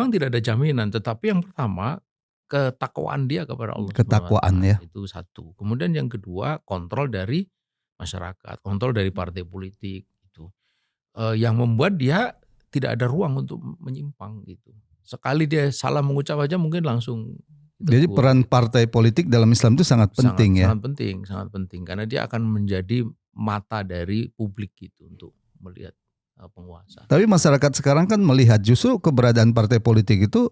memang tidak ada jaminan, tetapi yang pertama ketakwaan dia kepada Allah Subhanahu wa Ketakwaan taala ya. itu satu. Kemudian yang kedua kontrol dari masyarakat, kontrol dari partai politik itu. Yang membuat dia tidak ada ruang untuk menyimpang gitu. Sekali dia salah mengucap aja mungkin langsung Jadi ditegur peran gitu. partai politik dalam Islam itu sangat penting ya. Sangat penting karena dia akan menjadi mata dari publik gitu untuk melihat penguasa. Tapi masyarakat sekarang kan melihat justru keberadaan partai politik itu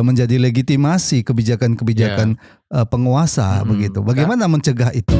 menjadi legitimasi kebijakan-kebijakan penguasa begitu. Bagaimana mencegah itu?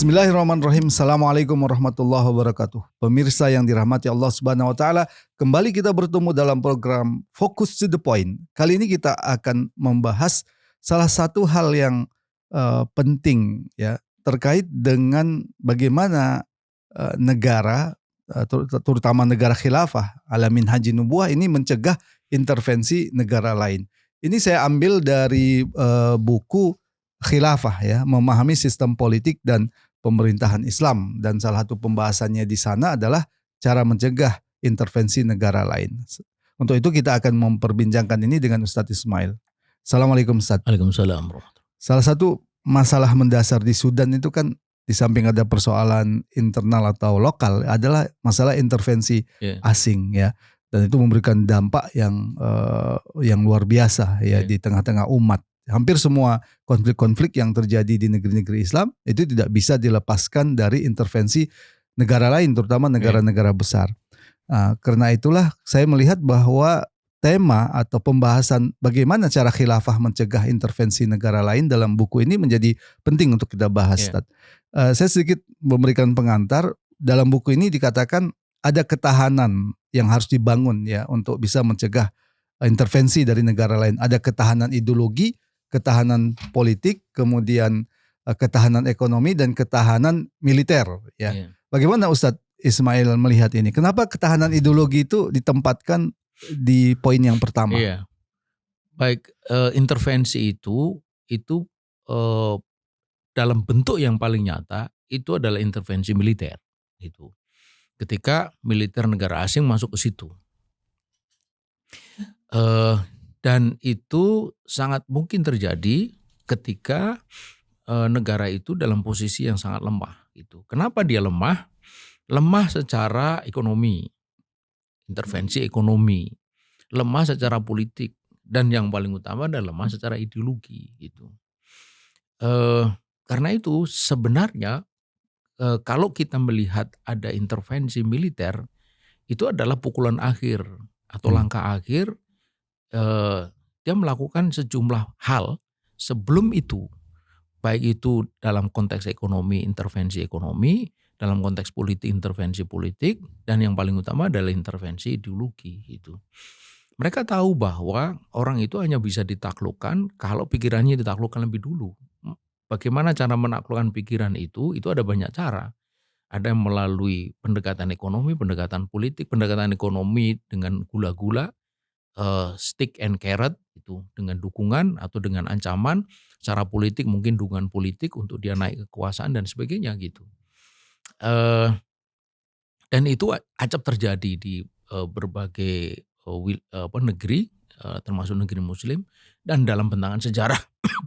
Bismillahirrahmanirrahim. Assalamualaikum warahmatullahi wabarakatuh. Pemirsa yang dirahmati Allah Subhanahu wa taala, kembali kita bertemu dalam program Focus to the Point. Kali ini kita akan membahas salah satu hal yang penting ya, terkait dengan bagaimana negara terutama negara khilafah ala minhaji nubuwah ini mencegah intervensi negara lain. Ini saya ambil dari buku Khilafah ya, memahami sistem politik dan pemerintahan Islam, dan salah satu pembahasannya di sana adalah cara mencegah intervensi negara lain. Untuk itu kita akan memperbincangkan ini dengan Ustadz Ismail. Assalamualaikum Ustadz. Waalaikumsalam. Salah satu masalah mendasar di Sudan itu kan di samping ada persoalan internal atau lokal adalah masalah intervensi asing ya, dan itu memberikan dampak yang luar biasa ya di tengah-tengah umat. Hampir semua konflik-konflik yang terjadi di negeri-negeri Islam itu tidak bisa dilepaskan dari intervensi negara lain, terutama negara-negara besar. Karena itulah saya melihat bahwa tema atau pembahasan bagaimana cara khilafah mencegah intervensi negara lain dalam buku ini menjadi penting untuk kita bahas. Saya sedikit memberikan pengantar. Dalam buku ini dikatakan ada ketahanan yang harus dibangun ya untuk bisa mencegah intervensi dari negara lain. Ada ketahanan ideologi, ketahanan politik, kemudian ketahanan ekonomi dan ketahanan militer ya. Bagaimana Ustadz Ismail melihat ini? Kenapa ketahanan ideologi itu ditempatkan di poin yang pertama? Iya. Baik, intervensi itu dalam bentuk yang paling nyata itu adalah intervensi militer itu. Ketika militer negara asing masuk ke situ. Dan itu sangat mungkin terjadi ketika negara itu dalam posisi yang sangat lemah. Gitu. Kenapa dia lemah? Lemah secara ekonomi, intervensi ekonomi, lemah secara politik, dan yang paling utama adalah lemah secara ideologi. Gitu. Karena itu sebenarnya kalau kita melihat ada intervensi militer, itu adalah pukulan akhir atau langkah akhir. Dia melakukan sejumlah hal sebelum itu, baik itu dalam konteks ekonomi, intervensi ekonomi, dalam konteks politik, intervensi politik, dan yang paling utama adalah intervensi ideologi itu. Mereka tahu bahwa orang itu hanya bisa ditaklukkan kalau pikirannya ditaklukkan lebih dulu. Bagaimana cara menaklukkan pikiran itu ada banyak cara. Ada yang melalui pendekatan ekonomi, pendekatan politik, pendekatan ekonomi dengan gula-gula, stick and carrot itu dengan dukungan atau dengan ancaman, secara politik mungkin dukungan politik untuk dia naik kekuasaan dan sebagainya gitu. Dan itu acap terjadi di berbagai negeri, termasuk negeri Muslim dan dalam bentangan sejarah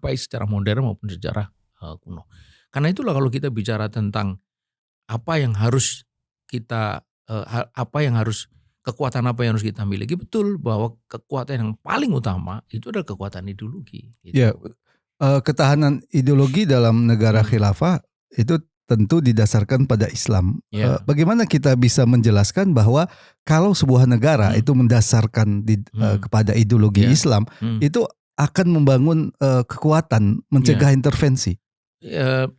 baik secara modern maupun sejarah kuno. Karena itulah kalau kita bicara tentang apa yang harus kita kekuatan apa yang harus kita miliki, betul bahwa kekuatan yang paling utama itu adalah kekuatan ideologi. Gitu. Ya, ketahanan ideologi dalam negara khilafah itu tentu didasarkan pada Islam. Bagaimana kita bisa menjelaskan bahwa kalau sebuah negara itu mendasarkan kepada ideologi Islam, itu akan membangun kekuatan mencegah intervensi?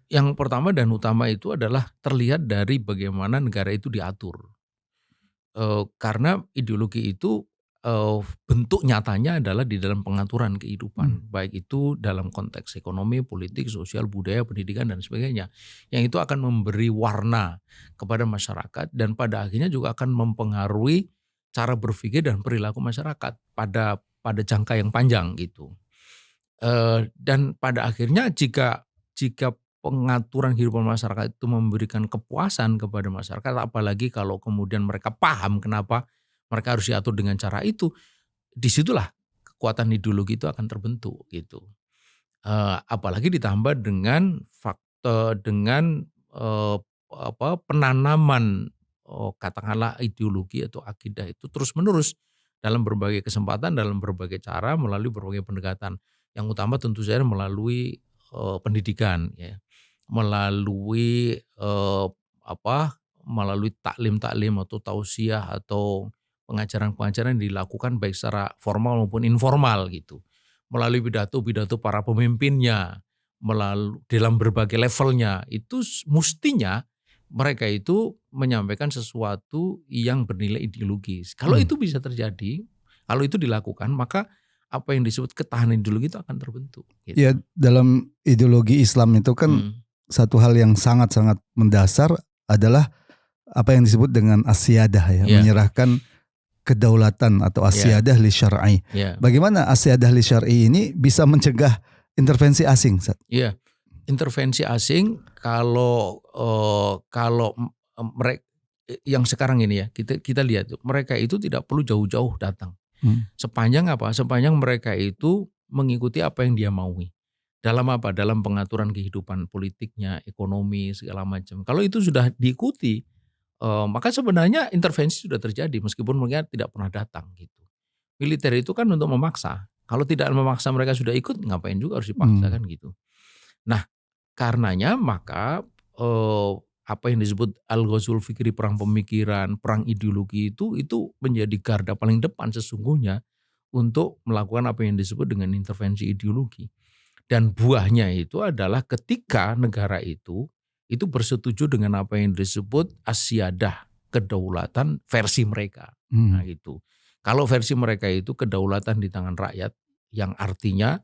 Yang pertama dan utama itu adalah terlihat dari bagaimana negara itu diatur. Karena ideologi itu bentuk nyatanya adalah di dalam pengaturan kehidupan, baik itu dalam konteks ekonomi, politik, sosial, budaya, pendidikan dan sebagainya. Yang itu akan memberi warna kepada masyarakat dan pada akhirnya juga akan mempengaruhi cara berpikir dan perilaku masyarakat pada jangka yang panjang gitu. Dan pada akhirnya jika pengaturan kehidupan masyarakat itu memberikan kepuasan kepada masyarakat, apalagi kalau kemudian mereka paham kenapa mereka harus diatur dengan cara itu, disitulah kekuatan ideologi itu akan terbentuk gitu. Apalagi ditambah dengan penanaman katakanlah ideologi atau akidah itu terus menerus dalam berbagai kesempatan, dalam berbagai cara, melalui berbagai pendekatan. Yang utama tentu saja melalui pendidikan, ya, melalui melalui taklim-taklim atau tausiah atau pengajaran-pengajaran yang dilakukan baik secara formal maupun informal gitu. Melalui pidato-pidato para pemimpinnya, melalui dalam berbagai levelnya, itu mestinya mereka itu menyampaikan sesuatu yang bernilai ideologis. Kalau itu bisa terjadi, kalau itu dilakukan, maka apa yang disebut ketahanan ideologi itu akan terbentuk. Gitu. Ya, dalam ideologi Islam itu kan satu hal yang sangat-sangat mendasar adalah apa yang disebut dengan asyadah, ya, menyerahkan kedaulatan atau asyadah li syar'i. Bagaimana asyadah li syar'i ini bisa mencegah intervensi asing? Iya, intervensi asing kalau mereka yang sekarang ini ya kita lihat mereka itu tidak perlu jauh-jauh datang. Sepanjang mereka itu mengikuti apa yang dia maui. Dalam apa? Dalam pengaturan kehidupan politiknya, ekonomi segala macam. Kalau itu sudah diikuti, maka sebenarnya intervensi sudah terjadi meskipun mereka tidak pernah datang gitu. Militer itu kan untuk memaksa. Kalau tidak memaksa mereka sudah ikut, ngapain juga harus dipaksa kan gitu. Nah, karenanya maka apa yang disebut al-ghazwul fikri, perang pemikiran, perang ideologi itu menjadi garda paling depan sesungguhnya untuk melakukan apa yang disebut dengan intervensi ideologi. Dan buahnya itu adalah ketika negara itu bersetuju dengan apa yang disebut asyadah, kedaulatan versi mereka. Nah itu. Kalau versi mereka itu kedaulatan di tangan rakyat, yang artinya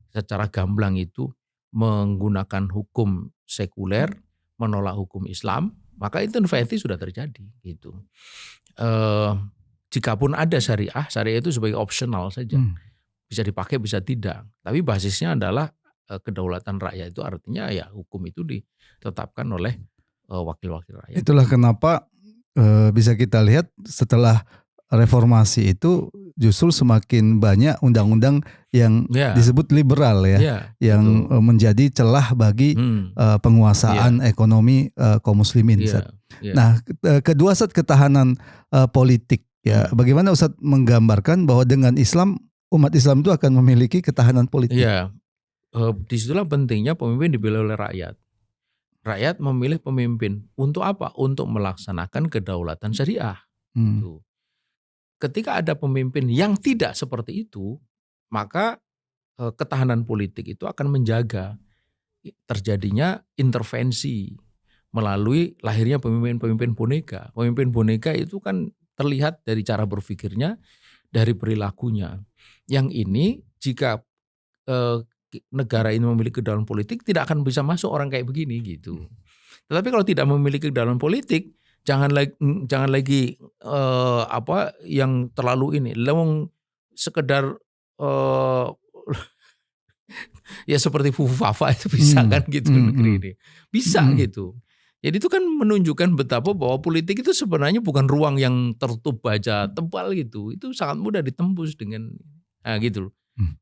secara gamblang itu menggunakan hukum sekuler, menolak hukum Islam, maka itu intervensi sudah terjadi gitu. Jikapun ada syariah itu sebagai opsional saja. Bisa dipakai bisa tidak. Tapi basisnya adalah kedaulatan rakyat, itu artinya ya hukum itu ditetapkan oleh wakil-wakil rakyat. Itulah kenapa bisa kita lihat setelah reformasi itu justru semakin banyak undang-undang yang disebut liberal yang menjadi celah bagi penguasaan ekonomi kaum muslimin. Nah, kedua ketahanan politik ya, bagaimana Ustadz menggambarkan bahwa dengan Islam umat Islam itu akan memiliki ketahanan politik? Iya, disitulah pentingnya pemimpin dipilih oleh rakyat. Rakyat memilih pemimpin untuk apa? Untuk melaksanakan kedaulatan syariah. Gitu. Ketika ada pemimpin yang tidak seperti itu, maka ketahanan politik itu akan menjaga terjadinya intervensi melalui lahirnya pemimpin-pemimpin boneka. Pemimpin boneka itu kan terlihat dari cara berpikirnya, dari perilakunya. Yang ini jika negara ini memiliki kedaulatan politik, tidak akan bisa masuk orang kayak begini gitu. Tetapi kalau tidak memiliki kedaulatan politik, jangan lagi yang terlalu ini, lewong sekedar ya seperti Fufafa itu bisa kan gitu negeri ini, bisa gitu. Jadi itu kan menunjukkan betapa bahwa politik itu sebenarnya bukan ruang yang tertutup baja tebal gitu, itu sangat mudah ditembus dengan gitu.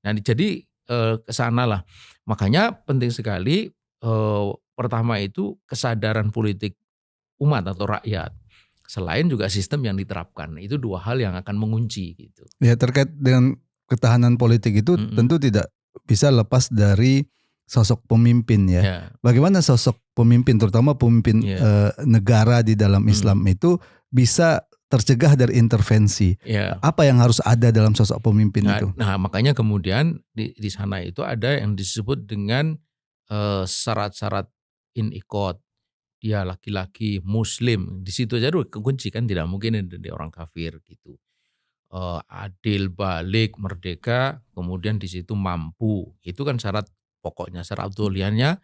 Nah jadi kesana lah, makanya penting sekali pertama itu kesadaran politik umat atau rakyat, selain juga sistem yang diterapkan. Itu dua hal yang akan mengunci gitu. Ya, terkait dengan ketahanan politik itu tentu tidak bisa lepas dari sosok pemimpin ya. Bagaimana sosok pemimpin, terutama pemimpin negara di dalam Islam itu bisa tercegah dari intervensi? Apa yang harus ada dalam sosok pemimpin itu? Nah, makanya kemudian di sana itu ada yang disebut dengan syarat-syarat inqiyad. Dia laki-laki muslim, di situ aja udah kekunci kan, tidak mungkin dari orang kafir gitu. adil, balik, merdeka, kemudian di situ mampu. Itu kan syarat pokoknya, syarat autuliannya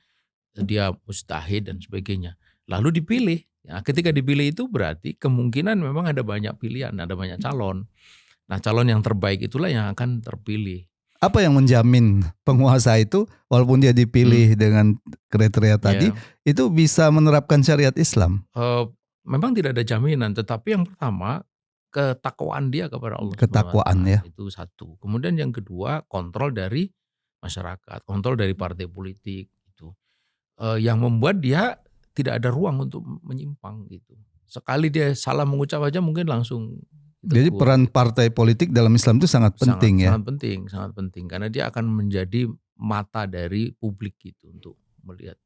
dia mustahid dan sebagainya. Lalu dipilih. Ya, ketika dipilih itu berarti kemungkinan memang ada banyak pilihan, ada banyak calon. Nah, calon yang terbaik itulah yang akan terpilih. Apa yang menjamin penguasa itu walaupun dia dipilih dengan kriteria tadi itu bisa menerapkan syariat Islam? Memang tidak ada jaminan, tetapi yang pertama ketakwaan dia kepada Allah. Ketakwaan ya. Itu satu. Kemudian yang kedua kontrol dari masyarakat, kontrol dari partai politik itu. Yang membuat dia tidak ada ruang untuk menyimpang gitu. Sekali dia salah mengucap aja mungkin langsung. Jadi peran partai politik dalam Islam itu sangat penting ya. Sangat penting karena dia akan menjadi mata dari publik gitu untuk melihat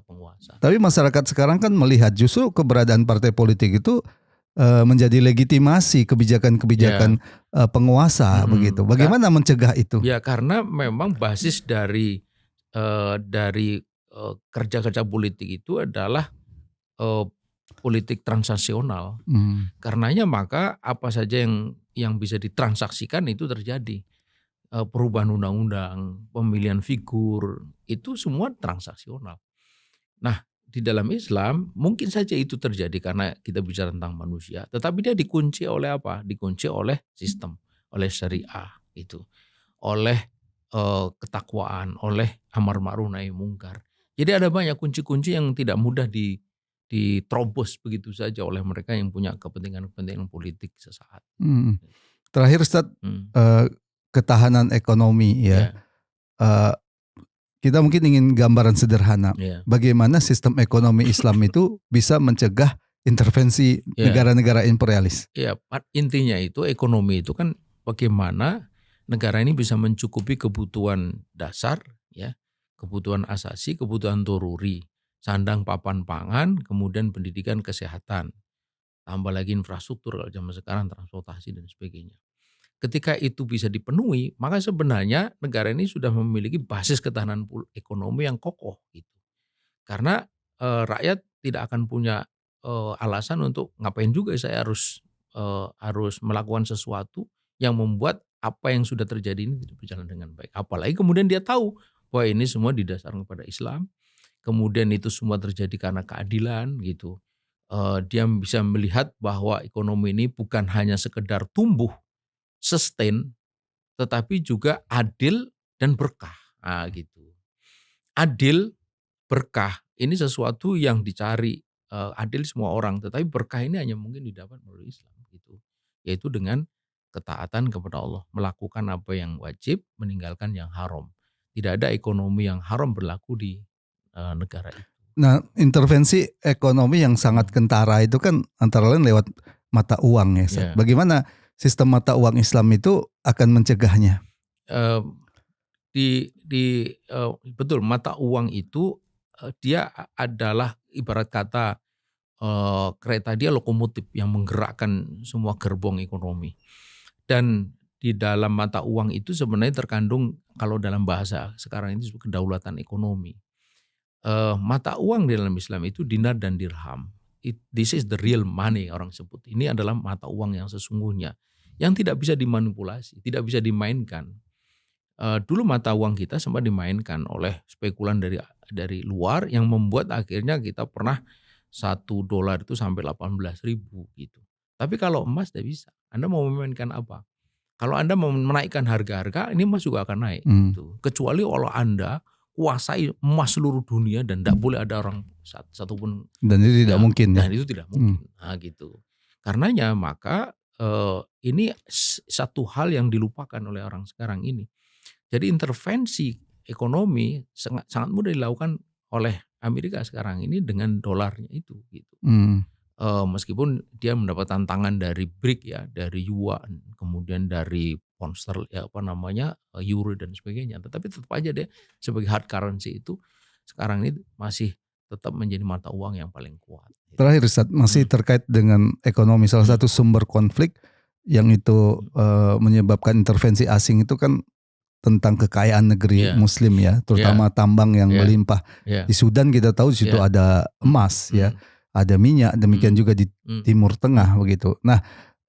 penguasa. Tapi masyarakat sekarang kan melihat justru keberadaan partai politik itu menjadi legitimasi kebijakan-kebijakan penguasa begitu. Bagaimana mencegah itu? Ya karena memang basis dari kerja-kerja politik itu adalah politik transaksional. Karenanya maka apa saja yang bisa ditransaksikan itu terjadi. Perubahan undang-undang, pemilihan figur, itu semua transaksional. Nah, di dalam Islam mungkin saja itu terjadi karena kita bicara tentang manusia, tetapi dia dikunci oleh apa? Dikunci oleh sistem, oleh syariah itu, oleh ketakwaan, oleh amar ma'ruf nahi mungkar. Jadi ada banyak kunci-kunci yang tidak mudah diterobos begitu saja oleh mereka yang punya kepentingan-kepentingan politik sesaat. Terakhir Ustadz, ketahanan ekonomi ya. Kita mungkin ingin gambaran sederhana. Bagaimana sistem ekonomi Islam itu bisa mencegah intervensi negara-negara imperialis? Ya, intinya itu ekonomi itu kan bagaimana negara ini bisa mencukupi kebutuhan dasar, ya, kebutuhan asasi, kebutuhan doruri, sandang papan pangan, kemudian pendidikan kesehatan, tambah lagi infrastruktur kalau zaman sekarang transportasi dan sebagainya. Ketika itu bisa dipenuhi, maka sebenarnya negara ini sudah memiliki basis ketahanan ekonomi yang kokoh gitu. Karena rakyat tidak akan punya alasan untuk ngapain juga saya harus melakukan sesuatu yang membuat apa yang sudah terjadi ini tidak berjalan dengan baik. Apalagi kemudian dia tahu bahwa ini semua didasarkan kepada Islam. Kemudian itu semua terjadi karena keadilan gitu. Dia bisa melihat bahwa ekonomi ini bukan hanya sekedar tumbuh, sustain, tetapi juga adil dan berkah. Nah, gitu. Adil, berkah ini sesuatu yang dicari. Adil semua orang, tetapi berkah ini hanya mungkin didapat melalui Islam gitu. Yaitu dengan ketaatan kepada Allah, melakukan apa yang wajib, meninggalkan yang haram. Tidak ada ekonomi yang haram berlaku di negara itu. Nah, intervensi ekonomi yang sangat kentara itu kan antara lain lewat mata uang ya. Bagaimana sistem mata uang Islam itu akan mencegahnya? Betul, mata uang itu dia adalah ibarat kata kereta, dia lokomotif yang menggerakkan semua gerbong ekonomi. Dan di dalam mata uang itu sebenarnya terkandung, kalau dalam bahasa sekarang ini disebut kedaulatan ekonomi. Mata uang di dalam Islam itu dinar dan dirham. This is the real money orang sebut. Ini adalah mata uang yang sesungguhnya, yang tidak bisa dimanipulasi, tidak bisa dimainkan. Dulu mata uang kita sempat dimainkan oleh spekulan dari luar yang membuat akhirnya kita pernah $1 itu sampai 18.000 gitu. Tapi kalau emas tidak bisa. Anda mau memainkan apa? Kalau Anda mau menaikkan harga-harga, ini emas juga akan naik. Gitu. Kecuali kalau Anda kuasai emas seluruh dunia dan tidak boleh ada orang satupun. Dan itu tidak mungkin ya. Dan itu tidak mungkin. Nah, gitu. Karenanya maka ini satu hal yang dilupakan oleh orang sekarang ini. Jadi intervensi ekonomi sangat mudah dilakukan oleh Amerika sekarang ini dengan dolarnya itu gitu. Meskipun dia mendapat tantangan dari BRIC ya, dari yuan, kemudian dari pound sterling, euro dan sebagainya, tetapi tetap aja dia sebagai hard currency itu sekarang ini masih tetap menjadi mata uang yang paling kuat. Terakhir Ustadz, masih terkait dengan ekonomi, salah satu sumber konflik yang itu menyebabkan intervensi asing itu kan tentang kekayaan negeri Muslim ya, terutama tambang yang melimpah. Di Sudan kita tahu di situ ada emas ya, ada minyak, demikian juga di Timur Tengah begitu. Nah,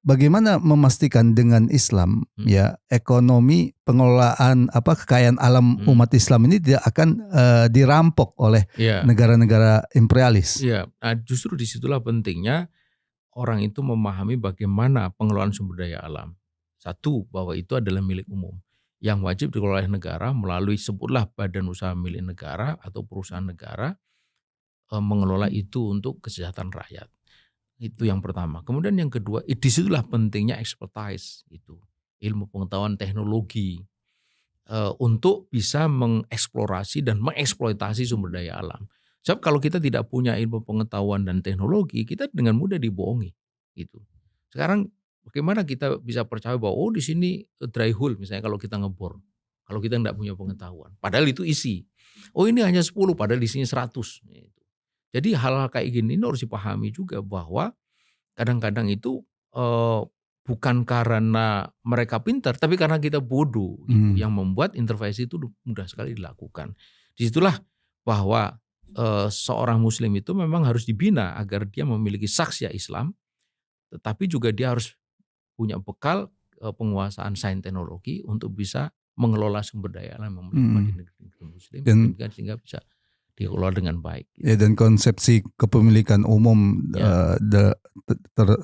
bagaimana memastikan dengan Islam ya ekonomi pengelolaan kekayaan alam umat Islam ini tidak akan dirampok oleh negara-negara imperialis. Iya, justru disitulah pentingnya orang itu memahami bagaimana pengelolaan sumber daya alam. Satu, bahwa itu adalah milik umum yang wajib dikelola oleh negara melalui sebutlah badan usaha milik negara atau perusahaan negara mengelola itu untuk kesejahteraan rakyat. Itu yang pertama. Kemudian yang kedua, disitulah pentingnya expertise itu, ilmu pengetahuan teknologi untuk bisa mengeksplorasi dan mengeksploitasi sumber daya alam. Sebab kalau kita tidak punya ilmu pengetahuan dan teknologi, kita dengan mudah dibohongi. Gitu. Sekarang bagaimana kita bisa percaya bahwa di sini dry hole misalnya kalau kita ngebor, kalau kita tidak punya pengetahuan, padahal itu isi. Ini hanya 10, padahal isinya 100. Gitu. Jadi hal-hal kayak gini ini harus dipahami juga bahwa kadang-kadang itu bukan karena mereka pintar, tapi karena kita bodoh gitu, yang membuat intervensi itu mudah sekali dilakukan. Disitulah bahwa seorang muslim itu memang harus dibina agar dia memiliki saksya Islam, tetapi juga dia harus punya bekal penguasaan sains teknologi untuk bisa mengelola sumber daya alam yang menikmati di negeri muslim sehingga bisa dikelola dengan baik. Gitu. Ya, dan konsepsi kepemilikan umum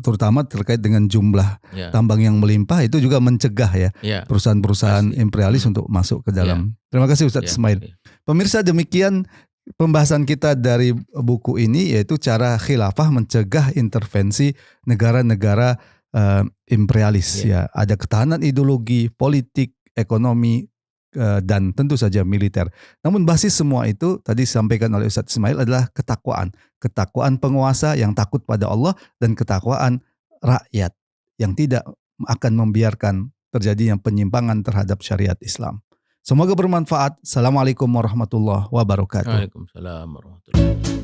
terutama terkait dengan jumlah tambang yang melimpah itu juga mencegah perusahaan-perusahaan imperialis untuk masuk ke dalam. Terima kasih Ustadz Ismail. Pemirsa, demikian pembahasan kita dari buku ini, yaitu cara khilafah mencegah intervensi negara-negara imperialis. Ya, ada ketahanan ideologi, politik, ekonomi, dan tentu saja militer. Namun basis semua itu tadi disampaikan oleh Ustadz Ismail adalah ketakwaan. Ketakwaan penguasa yang takut pada Allah dan ketakwaan rakyat yang tidak akan membiarkan terjadinya penyimpangan terhadap syariat Islam. Semoga bermanfaat. Assalamualaikum warahmatullahi wabarakatuh. Waalaikumsalam warahmatullahi wabarakatuh.